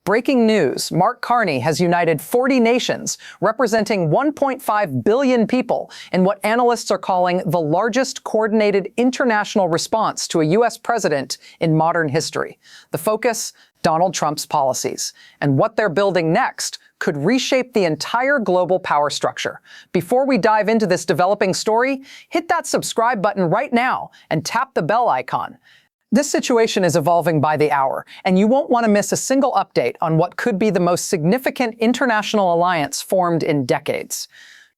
Breaking news, Mark Carney has united 40 nations, representing 1.5 billion people, in what analysts are calling the largest coordinated international response to a U.S. president in modern history. The focus, Donald Trump's policies. And what they're building next could reshape the entire global power structure. Before we dive into this developing story, hit that subscribe button right now and tap the bell icon. This situation is evolving by the hour, and you won't want to miss a single update on what could be the most significant international alliance formed in decades.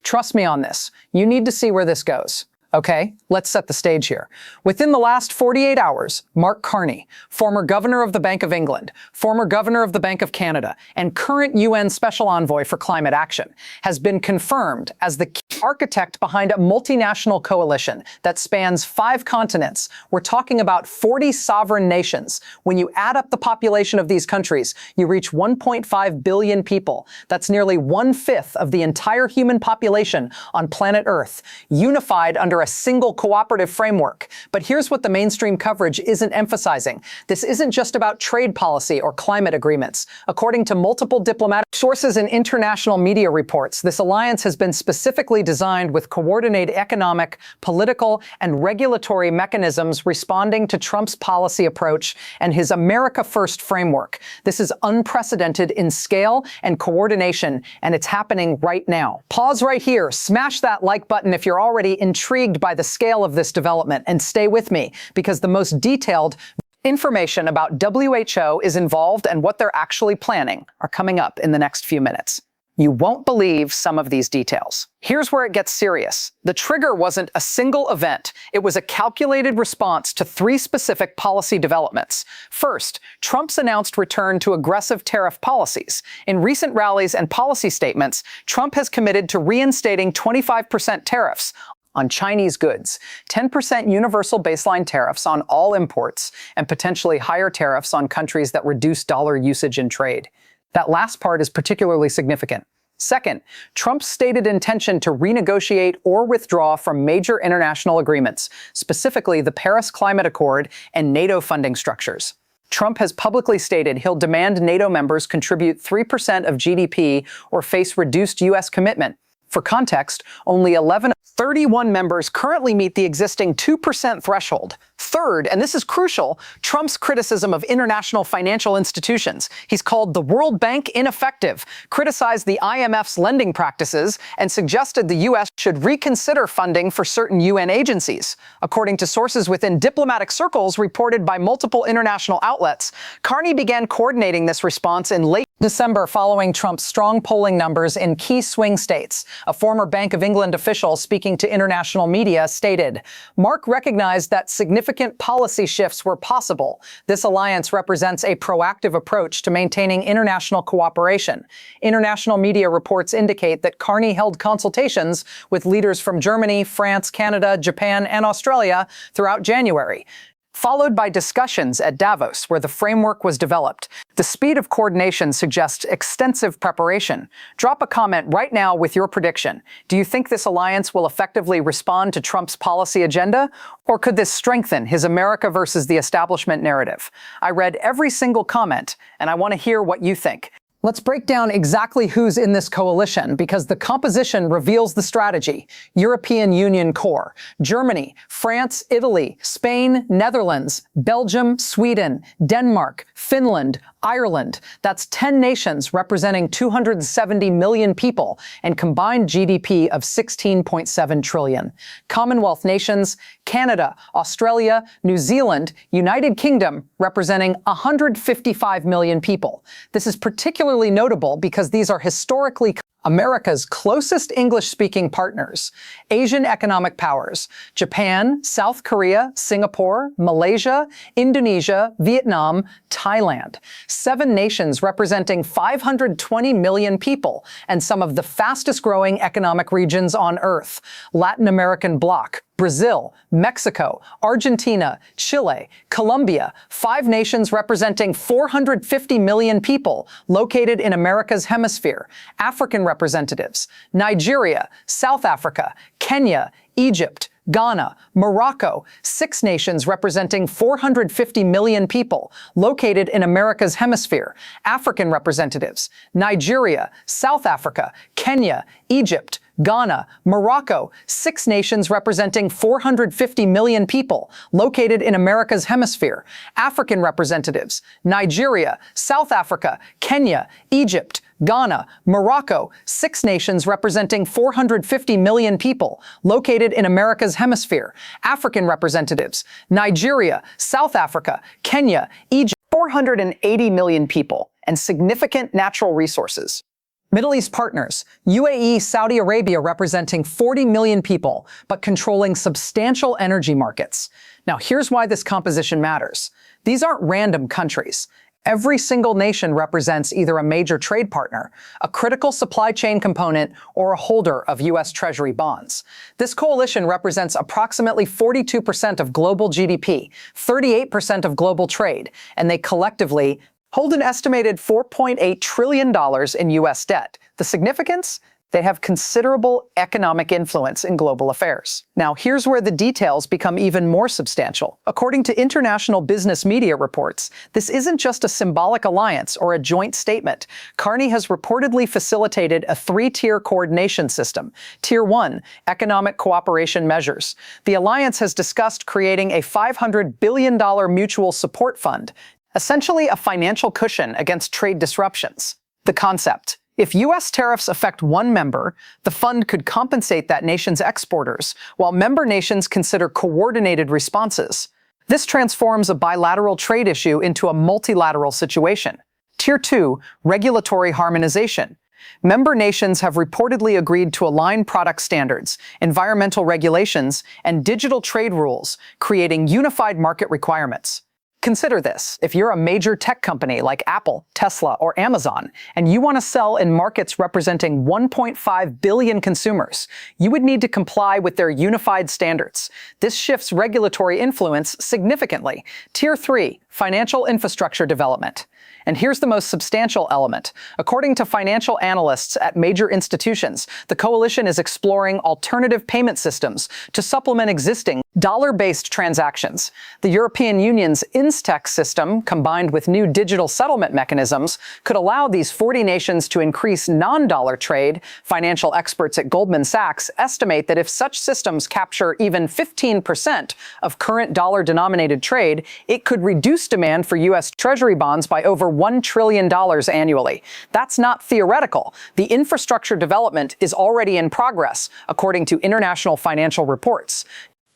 Trust me on this. You need to see where this goes. Okay, let's set the stage here. Within the last 48 hours, Mark Carney, former governor of the Bank of England, former governor of the Bank of Canada, and current UN Special Envoy for Climate Action, has been confirmed as the key architect behind a multinational coalition that spans 5 continents. We're talking about 40 sovereign nations. When you add up the population of these countries, you reach 1.5 billion people. That's nearly 1/5 of the entire human population on planet Earth, unified under a single cooperative framework. But here's what the mainstream coverage isn't emphasizing. This isn't just about trade policy or climate agreements. According to multiple diplomatic sources and international media reports, this alliance has been specifically designed with coordinated economic, political, and regulatory mechanisms responding to Trump's policy approach and his America First framework. This is unprecedented in scale and coordination, and it's happening right now. Pause right here, smash that like button if you're already intrigued by the scale of this development, and stay with me, because the most detailed information about WHO is involved and what they're actually planning are coming up in the next few minutes. You won't believe some of these details. Here's where it gets serious. The trigger wasn't a single event. It was a calculated response to 3 specific policy developments. First, Trump's announced return to aggressive tariff policies. In recent rallies and policy statements, Trump has committed to reinstating 25% tariffs on Chinese goods, 10% universal baseline tariffs on all imports, and potentially higher tariffs on countries that reduce dollar usage in trade. That last part is particularly significant. Second, Trump's stated intention to renegotiate or withdraw from major international agreements, specifically the Paris Climate Accord and NATO funding structures. Trump has publicly stated he'll demand NATO members contribute 3% of GDP or face reduced U.S. commitment. For context, only 11 of 31 members currently meet the existing 2% threshold. Third, and this is crucial, Trump's criticism of international financial institutions. He's called the World Bank ineffective, criticized the IMF's lending practices, and suggested the U.S. should reconsider funding for certain UN agencies. According to sources within diplomatic circles reported by multiple international outlets, Carney began coordinating this response in late December following Trump's strong polling numbers in key swing states. A former Bank of England official speaking to international media stated, "Mark recognized that significant policy shifts were possible. This alliance represents a proactive approach to maintaining international cooperation." International media reports indicate that Carney held consultations with leaders from Germany, France, Canada, Japan, and Australia throughout January, followed by discussions at Davos, where the framework was developed. The speed of coordination suggests extensive preparation. Drop a comment right now with your prediction. Do you think this alliance will effectively respond to Trump's policy agenda? Or could this strengthen his America versus the establishment narrative? I read every single comment, and I want to hear what you think. Let's break down exactly who's in this coalition, because the composition reveals the strategy. European Union core: Germany, France, Italy, Spain, Netherlands, Belgium, Sweden, Denmark, Finland, Ireland. That's 10 nations representing 270 million people and combined GDP of 16.7 trillion. Commonwealth nations: Canada, Australia, New Zealand, United Kingdom, representing 155 million people. This is particularly notable because these are historically America's closest English-speaking partners: Asian economic powers: Japan, South Korea, Singapore, Malaysia, Indonesia, Vietnam, Thailand. 7 nations representing 520 million people and some of the fastest-growing economic regions on Earth: Latin American bloc, Brazil, Mexico, Argentina, Chile, Colombia. 5 nations representing 450 million people located in America's hemisphere: African representatives: Nigeria, South Africa, Kenya, Egypt, Ghana, Morocco, 6 nations representing 450 million people, located in America's hemisphere, African representatives, Nigeria, South Africa, Kenya, Egypt, Ghana, Morocco, 6 nations representing 450 million people, located in America's hemisphere, African representatives, Nigeria, South Africa, Kenya, Egypt, Ghana, Morocco, 6 nations representing 450 million people, located in America's hemisphere, African representatives, Nigeria, South Africa, Kenya, Egypt, 480 million people, and significant natural resources. Middle East partners, UAE, Saudi Arabia representing 40 million people, but controlling substantial energy markets. Now here's why this composition matters. These aren't random countries. Every single nation represents either a major trade partner, a critical supply chain component, or a holder of U.S. Treasury bonds. This coalition represents approximately 42% of global GDP, 38% of global trade, and they collectively hold an estimated $4.8 trillion in U.S. debt. The significance? They have considerable economic influence in global affairs. Now, here's where the details become even more substantial. According to international business media reports, this isn't just a symbolic alliance or a joint statement. Carney has reportedly facilitated a 3-tier coordination system. Tier 1, economic cooperation measures. The alliance has discussed creating a $500 billion mutual support fund, essentially a financial cushion against trade disruptions. The concept: if U.S. tariffs affect one member, the fund could compensate that nation's exporters, while member nations consider coordinated responses. This transforms a bilateral trade issue into a multilateral situation. Tier 2, regulatory harmonization. Member nations have reportedly agreed to align product standards, environmental regulations, and digital trade rules, creating unified market requirements. Consider this: if you're a major tech company like Apple, Tesla, or Amazon, and you want to sell in markets representing 1.5 billion consumers, you would need to comply with their unified standards. This shifts regulatory influence significantly. Tier 3, financial infrastructure development. And here's the most substantial element. According to financial analysts at major institutions, the coalition is exploring alternative payment systems to supplement existing dollar-based transactions. The European Union's INSTEX system, combined with new digital settlement mechanisms, could allow these 40 nations to increase non-dollar trade. Financial experts at Goldman Sachs estimate that if such systems capture even 15% of current dollar-denominated trade, it could reduce demand for U.S. Treasury bonds by over $1 trillion annually. That's not theoretical. The infrastructure development is already in progress, according to international financial reports.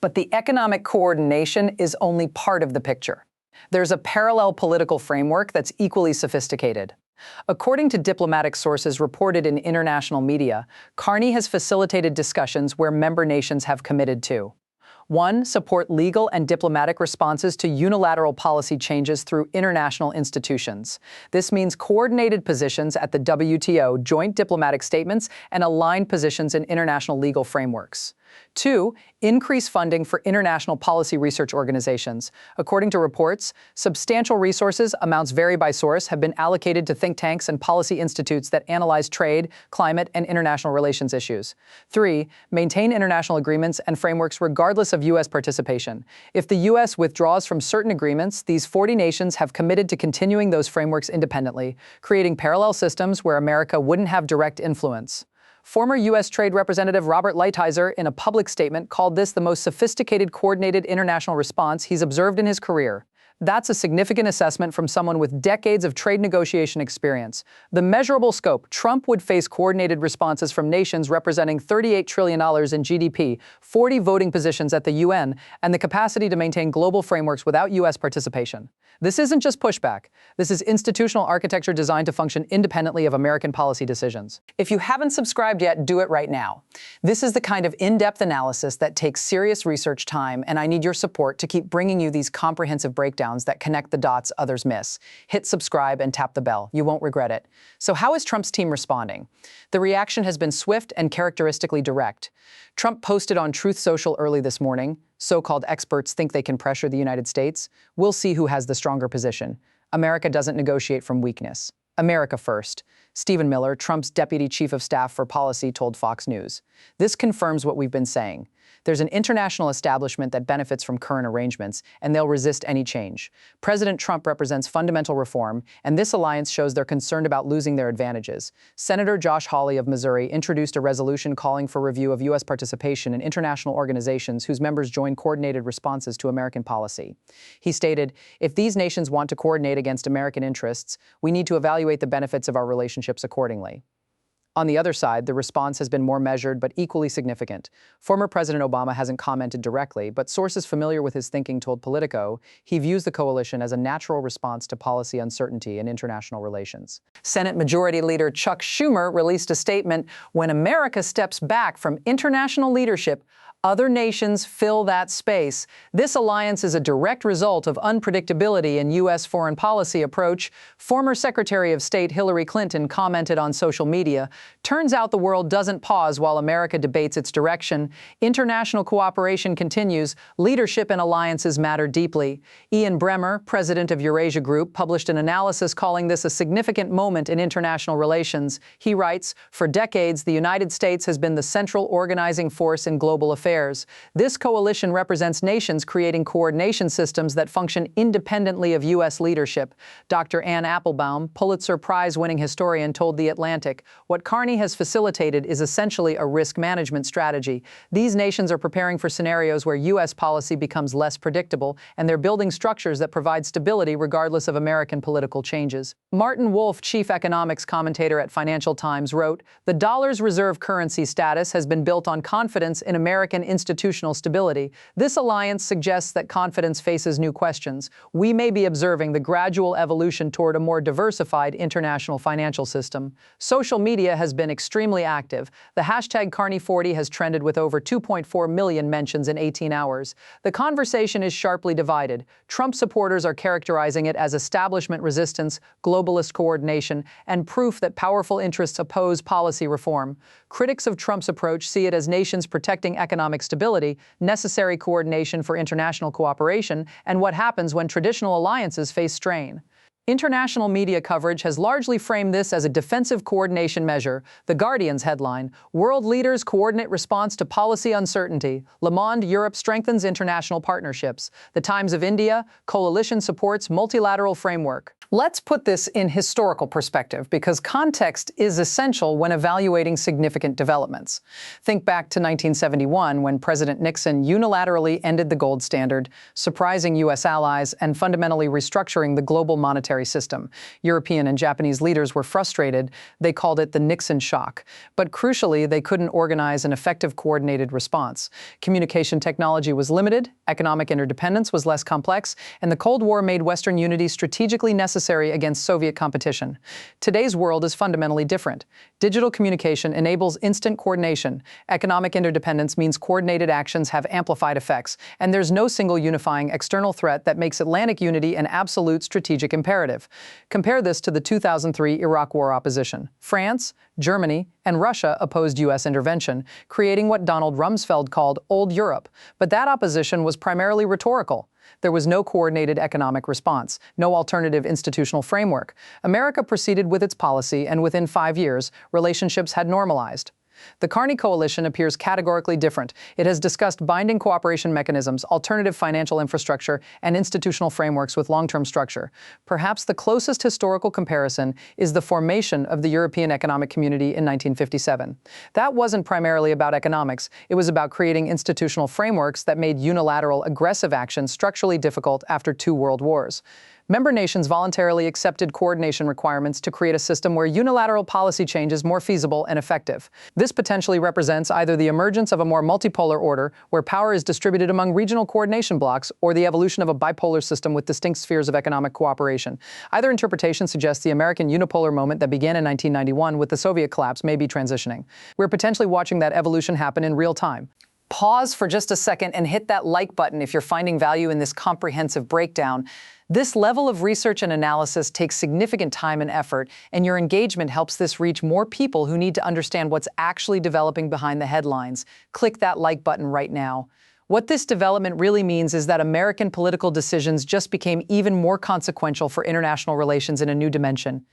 But the economic coordination is only part of the picture. There's a parallel political framework that's equally sophisticated. According to diplomatic sources reported in international media, Carney has facilitated discussions where member nations have committed to: 1. Support legal and diplomatic responses to unilateral policy changes through international institutions. This means coordinated positions at the WTO, joint diplomatic statements, and aligned positions in international legal frameworks. 2. Increase funding for international policy research organizations. According to reports, substantial resources, amounts vary by source, have been allocated to think tanks and policy institutes that analyze trade, climate, and international relations issues. 3. Maintain international agreements and frameworks regardless of U.S. participation. If the U.S. withdraws from certain agreements, these 40 nations have committed to continuing those frameworks independently, creating parallel systems where America wouldn't have direct influence. Former U.S. Trade Representative Robert Lighthizer, in a public statement, called this the most sophisticated, coordinated international response he's observed in his career. That's a significant assessment from someone with decades of trade negotiation experience. The measurable scope: Trump would face coordinated responses from nations representing $38 trillion in GDP, 40 voting positions at the UN, and the capacity to maintain global frameworks without U.S. participation. This isn't just pushback. This is institutional architecture designed to function independently of American policy decisions. If you haven't subscribed yet, do it right now. This is the kind of in-depth analysis that takes serious research time, and I need your support to keep bringing you these comprehensive breakdowns that connect the dots others miss. Hit subscribe and tap the bell. You won't regret it. So how is Trump's team responding? The reaction has been swift and characteristically direct. Trump posted on Truth Social early this morning: "So-called experts think they can pressure the United States. We'll see who has the stronger position. America doesn't negotiate from weakness. America first. Stephen Miller, Trump's deputy chief of staff for policy, told Fox News. This confirms what we've been saying. There's an international establishment that benefits from current arrangements, and they'll resist any change. President Trump represents fundamental reform, and this alliance shows they're concerned about losing their advantages. Senator Josh Hawley of Missouri introduced a resolution calling for review of U.S. participation in international organizations whose members join coordinated responses to American policy. He stated, "If these nations want to coordinate against American interests, we need to evaluate the benefits of our relationships accordingly." On the other side, the response has been more measured but equally significant. Former President Obama hasn't commented directly, but sources familiar with his thinking told Politico he views the coalition as a natural response to policy uncertainty in international relations. Senate Majority Leader Chuck Schumer released a statement, "When America steps back from international leadership, other nations fill that space. This alliance is a direct result of unpredictability in U.S. foreign policy approach." Former Secretary of State Hillary Clinton commented on social media, "Turns out the world doesn't pause while America debates its direction. International cooperation continues. Leadership and alliances matter deeply." Ian Bremmer, president of Eurasia Group, published an analysis calling this a significant moment in international relations. He writes, "For decades, the United States has been the central organizing force in global affairs. This coalition represents nations creating coordination systems that function independently of U.S. leadership." Dr. Ann Applebaum, Pulitzer Prize-winning historian, told The Atlantic, "What Carney has facilitated is essentially a risk management strategy. These nations are preparing for scenarios where U.S. policy becomes less predictable, and they're building structures that provide stability regardless of American political changes." Martin Wolf, chief economics commentator at Financial Times, wrote, "The dollar's reserve currency status has been built on confidence in American institutional stability. This alliance suggests that confidence faces new questions. We may be observing the gradual evolution toward a more diversified international financial system." Social media has been extremely active. The hashtag Carney40 has trended with over 2.4 million mentions in 18 hours. The conversation is sharply divided. Trump supporters are characterizing it as establishment resistance, globalist coordination, and proof that powerful interests oppose policy reform. Critics of Trump's approach see it as nations protecting economic stability, necessary coordination for international cooperation, and what happens when traditional alliances face strain. International media coverage has largely framed this as a defensive coordination measure. The Guardian's headline, "World Leaders Coordinate Response to Policy Uncertainty. Le Monde, Europe Strengthens International Partnerships." The Times of India, "Coalition Supports Multilateral Framework." Let's put this in historical perspective, because context is essential when evaluating significant developments. Think back to 1971, when President Nixon unilaterally ended the gold standard, surprising U.S. allies and fundamentally restructuring the global monetary system. European and Japanese leaders were frustrated. They called it the Nixon shock. But crucially, they couldn't organize an effective coordinated response. Communication technology was limited, economic interdependence was less complex, and the Cold War made Western unity strategically necessary against Soviet competition. Today's world is fundamentally different. Digital communication enables instant coordination. Economic interdependence means coordinated actions have amplified effects, and there's no single unifying external threat that makes Atlantic unity an absolute strategic imperative. Compare this to the 2003 Iraq War opposition. France, Germany, and Russia opposed U.S. intervention, creating what Donald Rumsfeld called Old Europe. But that opposition was primarily rhetorical. There was no coordinated economic response, no alternative institutional framework. America proceeded with its policy, and within 5 years, relationships had normalized. The Carney coalition appears categorically different. It has discussed binding cooperation mechanisms, alternative financial infrastructure, and institutional frameworks with long-term structure. Perhaps the closest historical comparison is the formation of the European Economic Community in 1957. That wasn't primarily about economics. It was about creating institutional frameworks that made unilateral, aggressive action structurally difficult after 2 world wars. Member nations voluntarily accepted coordination requirements to create a system where unilateral policy change is more feasible and effective. This potentially represents either the emergence of a more multipolar order, where power is distributed among regional coordination blocks, or the evolution of a bipolar system with distinct spheres of economic cooperation. Either interpretation suggests the American unipolar moment that began in 1991 with the Soviet collapse may be transitioning. We're potentially watching that evolution happen in real time. Pause for just a second and hit that like button if you're finding value in this comprehensive breakdown. This level of research and analysis takes significant time and effort, and your engagement helps this reach more people who need to understand what's actually developing behind the headlines. Click that like button right now. What this development really means is that American political decisions just became even more consequential for international relations in a new dimension.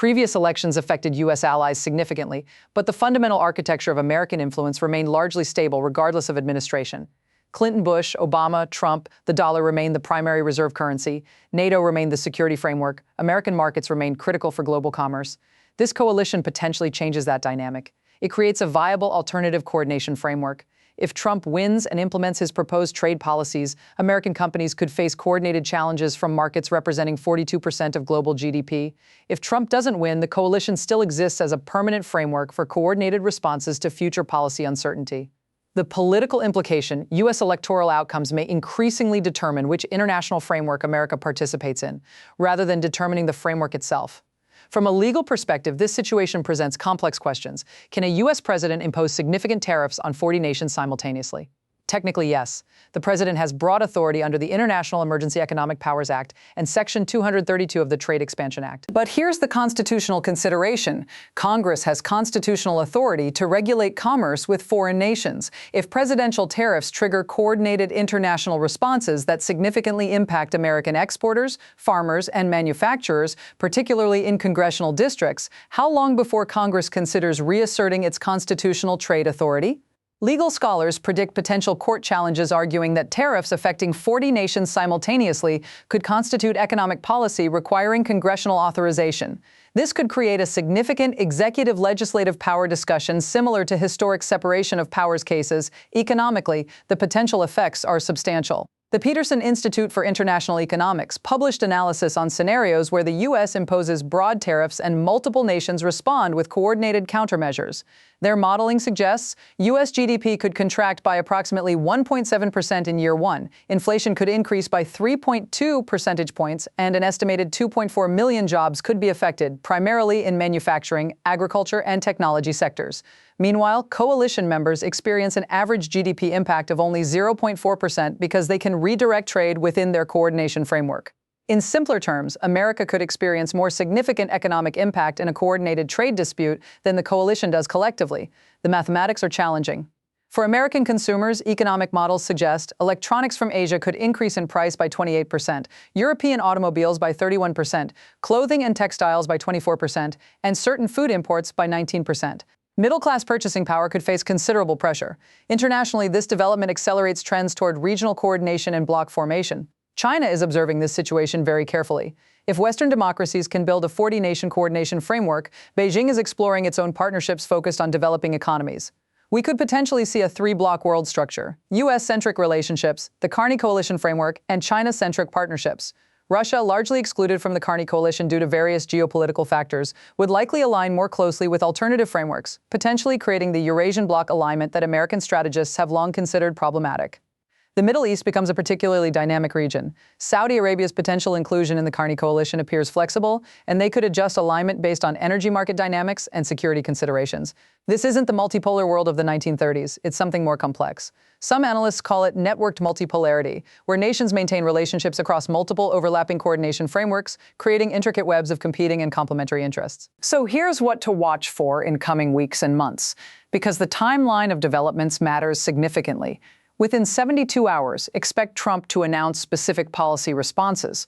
Previous elections affected U.S. allies significantly, but the fundamental architecture of American influence remained largely stable regardless of administration. Clinton, Bush, Obama, Trump, the dollar remained the primary reserve currency, NATO remained the security framework, American markets remained critical for global commerce. This coalition potentially changes that dynamic. It creates a viable alternative coordination framework. If Trump wins and implements his proposed trade policies, American companies could face coordinated challenges from markets representing 42% of global GDP. If Trump doesn't win, the coalition still exists as a permanent framework for coordinated responses to future policy uncertainty. The political implication, U.S. electoral outcomes may increasingly determine which international framework America participates in, rather than determining the framework itself. From a legal perspective, this situation presents complex questions. Can a U.S. president impose significant tariffs on 40 nations simultaneously? Technically, yes. The president has broad authority under the International Emergency Economic Powers Act and Section 232 of the Trade Expansion Act. But here's the constitutional consideration. Congress has constitutional authority to regulate commerce with foreign nations. If presidential tariffs trigger coordinated international responses that significantly impact American exporters, farmers, and manufacturers, particularly in congressional districts, how long before Congress considers reasserting its constitutional trade authority? Legal scholars predict potential court challenges arguing that tariffs affecting 40 nations simultaneously could constitute economic policy requiring congressional authorization. This could create a significant executive-legislative power discussion similar to historic separation of powers cases. Economically, the potential effects are substantial. The Peterson Institute for International Economics published analysis on scenarios where the U.S. imposes broad tariffs and multiple nations respond with coordinated countermeasures. Their modeling suggests U.S. GDP could contract by approximately 1.7% in year one, inflation could increase by 3.2 percentage points, and an estimated 2.4 million jobs could be affected, primarily in manufacturing, agriculture, and technology sectors. Meanwhile, coalition members experience an average GDP impact of only 0.4% because they can redirect trade within their coordination framework. In simpler terms, America could experience more significant economic impact in a coordinated trade dispute than the coalition does collectively. The mathematics are challenging. For American consumers, economic models suggest electronics from Asia could increase in price by 28%, European automobiles by 31%, clothing and textiles by 24%, and certain food imports by 19%. Middle-class purchasing power could face considerable pressure. Internationally, this development accelerates trends toward regional coordination and bloc formation. China is observing this situation very carefully. If Western democracies can build a 40-nation coordination framework, Beijing is exploring its own partnerships focused on developing economies. We could potentially see a three-block world structure: U.S.-centric relationships, the Carney coalition framework, and China-centric partnerships. Russia, largely excluded from the Carney coalition due to various geopolitical factors, would likely align more closely with alternative frameworks, potentially creating the Eurasian bloc alignment that American strategists have long considered problematic. The Middle East becomes a particularly dynamic region. Saudi Arabia's potential inclusion in the Carney coalition appears flexible, and they could adjust alignment based on energy market dynamics and security considerations. This isn't the multipolar world of the 1930s, it's something more complex. Some analysts call it networked multipolarity, where nations maintain relationships across multiple overlapping coordination frameworks, creating intricate webs of competing and complementary interests. So here's what to watch for in coming weeks and months, because the timeline of developments matters significantly. Within 72 hours, expect Trump to announce specific policy responses.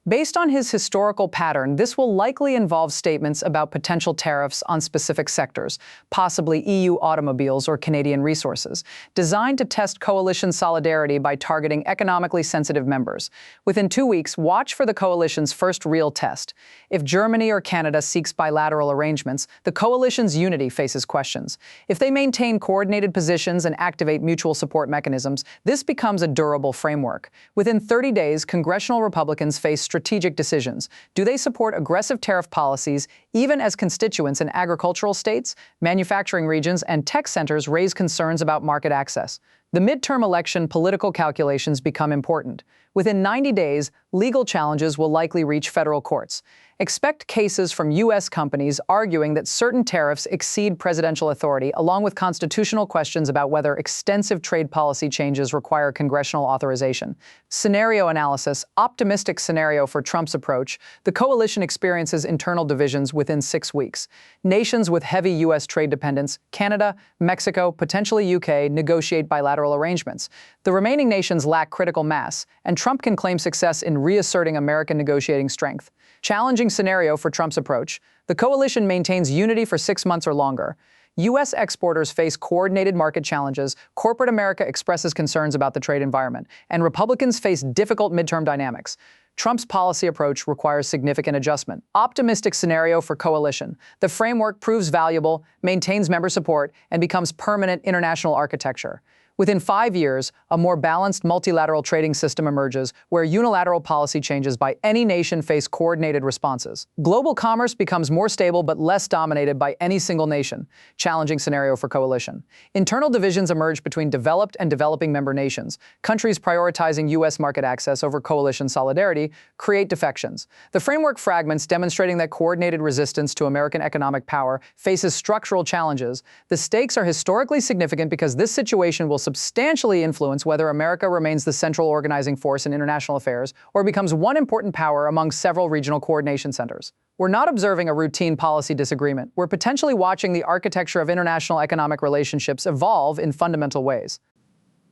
Based on his historical pattern, this will likely involve statements about potential tariffs on specific sectors, possibly EU automobiles or Canadian resources, designed to test coalition solidarity by targeting economically sensitive members. Within 2 weeks, watch for the coalition's first real test. If Germany or Canada seeks bilateral arrangements, the coalition's unity faces questions. If they maintain coordinated positions and activate mutual support mechanisms, this becomes a durable framework. Within 30 days, congressional Republicans face strategic decisions. Do they support aggressive tariff policies, even as constituents in agricultural states, manufacturing regions, and tech centers raise concerns about market access? The midterm election political calculations become important. Within 90 days, legal challenges will likely reach federal courts. Expect cases from U.S. companies arguing that certain tariffs exceed presidential authority, along with constitutional questions about whether extensive trade policy changes require congressional authorization. Scenario analysis: optimistic scenario for Trump's approach. The coalition experiences internal divisions within 6 weeks. Nations with heavy U.S. trade dependence, Canada, Mexico, potentially UK, negotiate bilateral arrangements. The remaining nations lack critical mass, and Trump can claim success in reasserting American negotiating strength. Challenging scenario for Trump's approach. The coalition maintains unity for 6 months or longer. U.S. exporters face coordinated market challenges, corporate America expresses concerns about the trade environment, and Republicans face difficult midterm dynamics. Trump's policy approach requires significant adjustment. Optimistic scenario for coalition. The framework proves valuable, maintains member support, and becomes permanent international architecture. Within 5 years, a more balanced multilateral trading system emerges where unilateral policy changes by any nation face coordinated responses. Global commerce becomes more stable but less dominated by any single nation. Challenging scenario for coalition. Internal divisions emerge between developed and developing member nations. Countries prioritizing U.S. market access over coalition solidarity create defections. The framework fragments, demonstrating that coordinated resistance to American economic power faces structural challenges. The stakes are historically significant because this situation will substantially influence whether America remains the central organizing force in international affairs or becomes one important power among several regional coordination centers. We're not observing a routine policy disagreement. We're potentially watching the architecture of international economic relationships evolve in fundamental ways.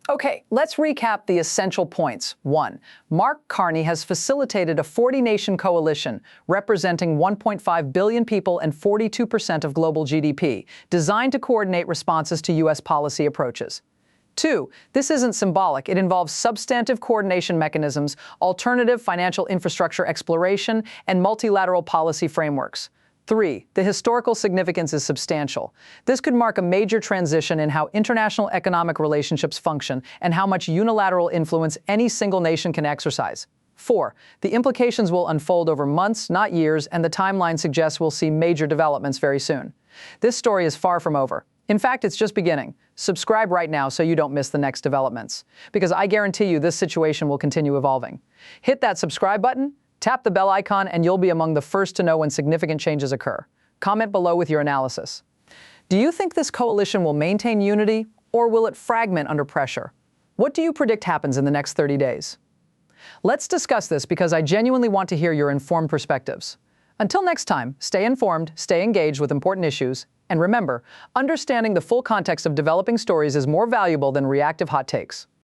Okay, let's recap the essential points. 1. Mark Carney has facilitated a 40-nation coalition representing 1.5 billion people and 42% of global GDP, designed to coordinate responses to U.S. policy approaches. 2. This isn't symbolic. It involves substantive coordination mechanisms, alternative financial infrastructure exploration, and multilateral policy frameworks. 3. The historical significance is substantial. This could mark a major transition in how international economic relationships function and how much unilateral influence any single nation can exercise. 4. The implications will unfold over months, not years, and the timeline suggests we'll see major developments very soon. This story is far from over. In fact, it's just beginning. Subscribe right now so you don't miss the next developments, because I guarantee you this situation will continue evolving. Hit that subscribe button, tap the bell icon, and you'll be among the first to know when significant changes occur. Comment below with your analysis. Do you think this coalition will maintain unity, or will it fragment under pressure? What do you predict happens in the next 30 days? Let's discuss this because I genuinely want to hear your informed perspectives. Until next time, stay informed, stay engaged with important issues, and remember, understanding the full context of developing stories is more valuable than reactive hot takes.